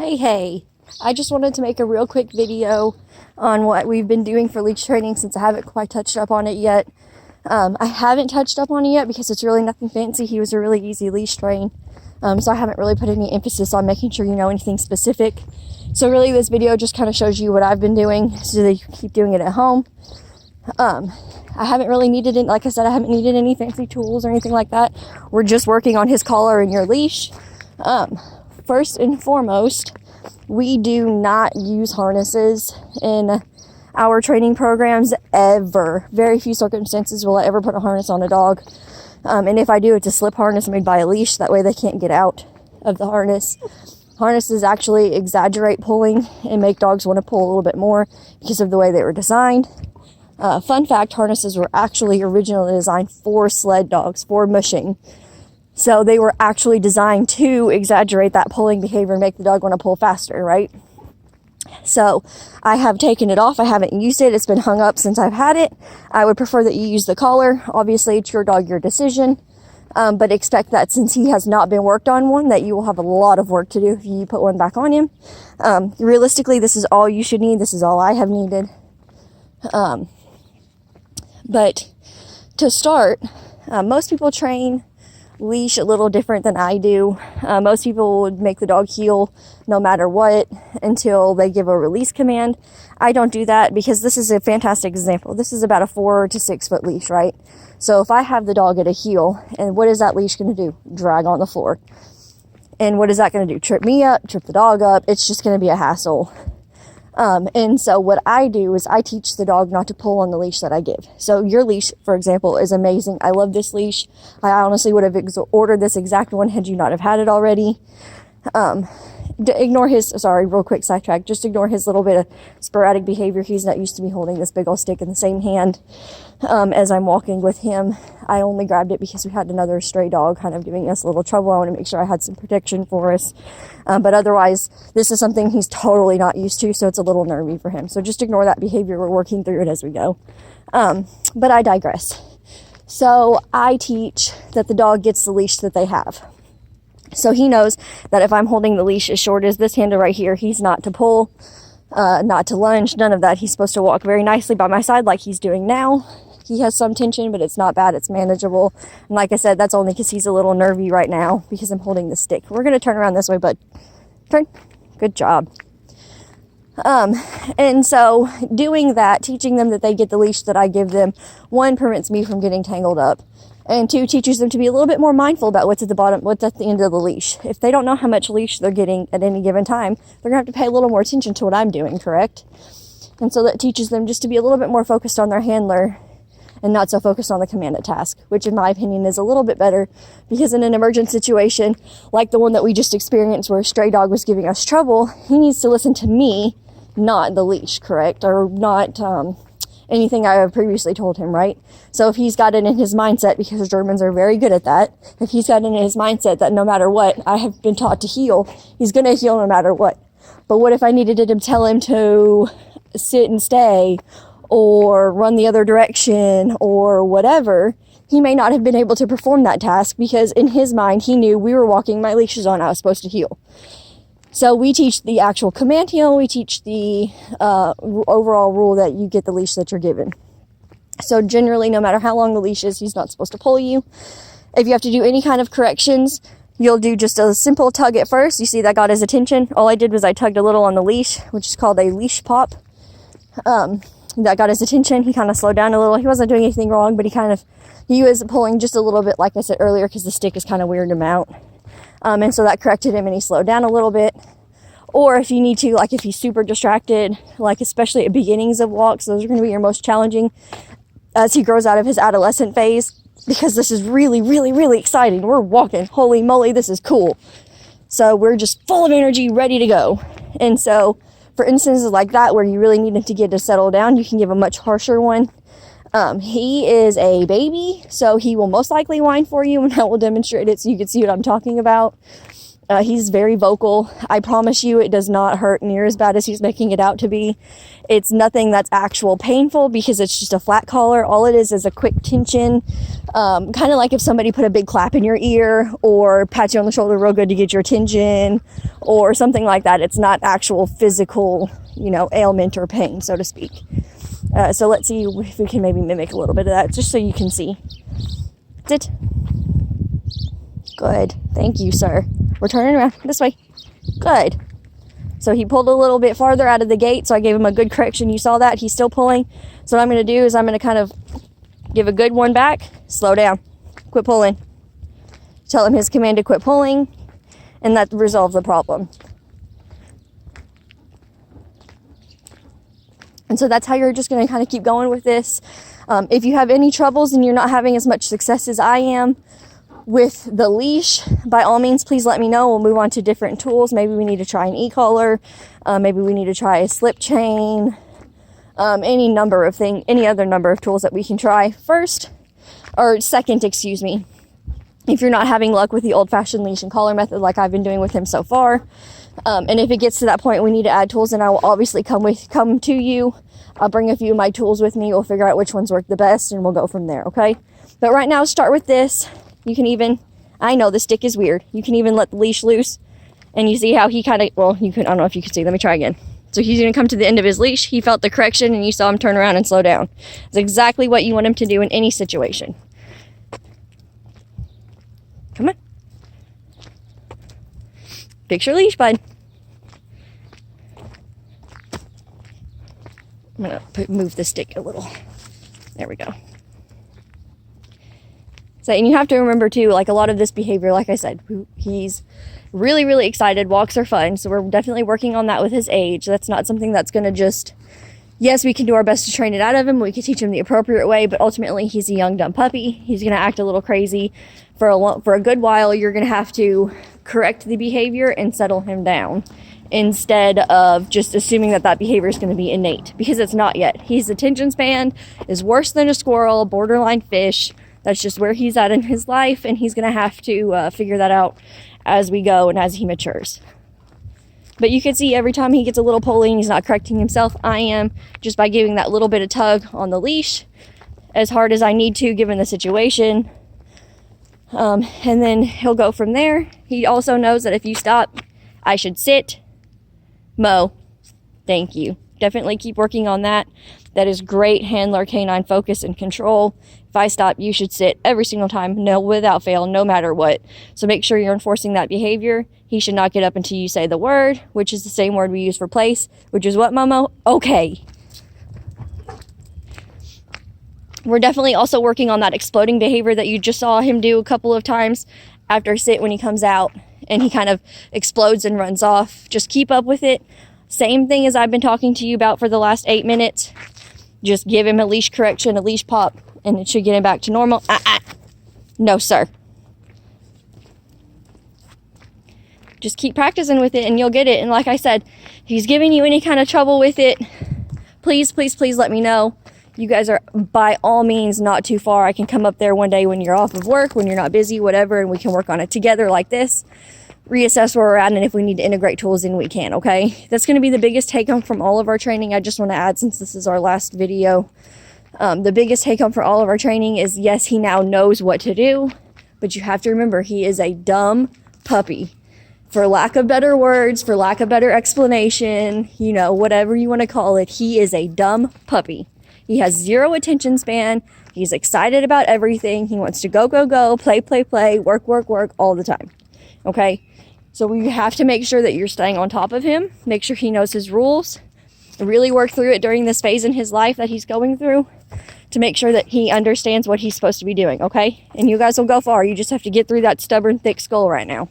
Hey, I just wanted to make a real quick video on what we've been doing for leash training since I haven't quite touched up on it yet. I haven't touched up on it yet because it's really nothing fancy. He was a really easy leash train, so I haven't really put any emphasis on making sure you know anything specific. So really this video just kind of shows you what I've been doing so that you can keep doing it at home. I haven't really needed it, like I said, I haven't needed any fancy tools or anything like that. We're just working on his collar and your leash. First and foremost, we do not use harnesses in our training programs ever. Very few circumstances will I ever put a harness on a dog. And if I do, it's a slip harness made by a leash. That way they can't get out of the harness. Harnesses actually exaggerate pulling and make dogs want to pull a little bit more because of the way they were designed. Fun fact, harnesses were actually originally designed for sled dogs, for mushing. So they were actually designed to exaggerate that pulling behavior and make the dog want to pull faster, right? So I have taken it off. I haven't used it. It's been hung up since I've had it. I would prefer that you use the collar. Obviously, it's your dog, your decision. But expect that since he has not been worked on one, that you will have a lot of work to do if you put one back on him. Realistically, this is all you should need. This is all I have needed. But to start, most people train leash a little different than I do. Most people would make the dog heel no matter what until they give a release command. I don't do that because this is a fantastic example. This is about a 4 to 6 foot leash, right? So if I have the dog at a heel, and what is that leash going to do? Drag on the floor. And what is that going to do? Trip me up, trip the dog up. It's just going to be a hassle. And so what I do is I teach the dog not to pull on the leash that I give. So your leash, for example, is amazing. I love this leash. I honestly would have ordered this exact one had you not have had it already. Ignore his, sorry, real quick sidetrack. Just ignore his little bit of sporadic behavior. He's not used to me holding this big old stick in the same hand as I'm walking with him. I only grabbed it because we had another stray dog kind of giving us a little trouble. I want to make sure I had some protection for us. But otherwise, this is something he's totally not used to, so it's a little nervy for him. So just ignore that behavior. We're working through it as we go. But I digress. So I teach that the dog gets the leash that they have. So he knows that if I'm holding the leash as short as this handle right here, he's not to pull, not to lunge, none of that. He's supposed to walk very nicely by my side like he's doing now. He has some tension, but it's not bad. It's manageable. And like I said, that's only because he's a little nervy right now because I'm holding the stick. We're going to turn around this way, bud. Turn. Good job. And so doing that, teaching them that they get the leash that I give them, 1, prevents me from getting tangled up. And 2, teaches them to be a little bit more mindful about what's at the bottom, what's at the end of the leash. If they don't know how much leash they're getting at any given time, they're going to have to pay a little more attention to what I'm doing, correct? And so that teaches them just to be a little bit more focused on their handler and not so focused on the commanded task, which in my opinion is a little bit better because in an emergent situation like the one that we just experienced where a stray dog was giving us trouble, he needs to listen to me, not the leash, correct? Or not anything I have previously told him, right? So if he's got it in his mindset, because Germans are very good at that, if he's got it in his mindset that no matter what, I have been taught to heel, he's going to heel no matter what. But what if I needed to tell him to sit and stay or run the other direction or whatever? He may not have been able to perform that task because in his mind, he knew we were walking, my leash is on, I was supposed to heel. So we teach the actual command heel. We teach the overall rule that you get the leash that you're given. So generally, no matter how long the leash is, he's not supposed to pull you. If you have to do any kind of corrections, you'll do just a simple tug at first. You see that got his attention. All I did was I tugged a little on the leash, which is called a leash pop. That got his attention. He kind of slowed down a little. He wasn't doing anything wrong, but he was pulling just a little bit, like I said earlier, because the stick is kind of weird him out. And so that corrected him and he slowed down a little bit. Or if you need to, like if he's super distracted, like especially at beginnings of walks, those are going to be your most challenging as he grows out of his adolescent phase, because this is really, really, really exciting. We're walking. Holy moly, this is cool. So we're just full of energy, ready to go. And so for instances like that, where you really need him to get to settle down, you can give a much harsher one. He is a baby, so he will most likely whine for you, and I will demonstrate it so you can see what I'm talking about. He's very vocal. I promise you it does not hurt near as bad as he's making it out to be. It's nothing that's actual painful because it's just a flat collar. All it is a quick tension, kind of like if somebody put a big clap in your ear or pat you on the shoulder real good to get your attention or something like that. It's not actual physical, ailment or pain, so to speak. So let's see if we can maybe mimic a little bit of that just so you can see. Sit. Good. Thank you, sir. We're turning around this way. Good. So he pulled a little bit farther out of the gate, so I gave him a good correction. You saw that. He's still pulling. So what I'm going to do is I'm going to kind of give a good one back. Slow down. Quit pulling. Tell him his command to quit pulling, and that resolves the problem. And so that's how you're just going to kind of keep going with this. If you have any troubles and you're not having as much success as I am with the leash, by all means, please let me know. We'll move on to different tools. Maybe we need to try an e-collar. Maybe we need to try a slip chain. Any other number of tools that we can try second, if you're not having luck with the old-fashioned leash and collar method like I've been doing with him so far. And if it gets to that point we need to add tools, then I will obviously come to you. I'll bring a few of my tools with me. We'll figure out which ones work the best and we'll go from there, okay? But right now, start with this. You can even, I know the stick is weird. You can even let the leash loose and you see how he kind of, I don't know if you can see. Let me try again. So he's going to come to the end of his leash. He felt the correction and you saw him turn around and slow down. It's exactly what you want him to do in any situation. Come on. Fix your leash, bud. I'm going to move the stick a little. There we go. So, and you have to remember too, like a lot of this behavior, like I said, he's really, really excited. Walks are fun. So we're definitely working on that with his age. That's not something that's going to just, yes, we can do our best to train it out of him. We can teach him the appropriate way, but ultimately he's a young, dumb puppy. He's going to act a little crazy for a good while. You're going to have to correct the behavior and settle him down instead of just assuming that behavior is going to be innate, because it's not yet. His attention span is worse than a squirrel, borderline fish. That's just where he's at in his life, and he's going to have to figure that out as we go and as he matures. But you can see every time he gets a little pulley and he's not correcting himself, I am, just by giving that little bit of tug on the leash as hard as I need to given the situation. And then he'll go from there. He also knows that if you stop, I should sit. Mo, thank you. Definitely keep working on that. That is great handler canine focus and control. If I stop, you should sit every single time, no, without fail, no matter what. So make sure you're enforcing that behavior. He should not get up until you say the word, which is the same word we use for place, which is what, Momo? Okay. We're definitely also working on that exploding behavior that you just saw him do a couple of times after sit when he comes out and he kind of explodes and runs off. Just keep up with it. Same thing as I've been talking to you about for the last 8 minutes. Just give him a leash correction, a leash pop, and it should get him back to normal. No, sir. Just keep practicing with it and you'll get it. And like I said, if he's giving you any kind of trouble with it, please, please, please let me know. You guys are by all means not too far. I can come up there one day when you're off of work, when you're not busy, whatever, and we can work on it together like this. Reassess where we're at, and if we need to integrate tools in, we can, okay? That's going to be the biggest take-home from all of our training. I just want to add, since this is our last video, the biggest take-home for all of our training is, yes, he now knows what to do, but you have to remember, he is a dumb puppy. For lack of better words, for lack of better explanation, whatever you want to call it, he is a dumb puppy. He has zero attention span. He's excited about everything. He wants to go, go, go, play, play, play, work, work, work all the time, okay? So we have to make sure that you're staying on top of him, make sure he knows his rules, really work through it during this phase in his life that he's going through to make sure that he understands what he's supposed to be doing, okay? And you guys will go far. You just have to get through that stubborn, thick skull right now.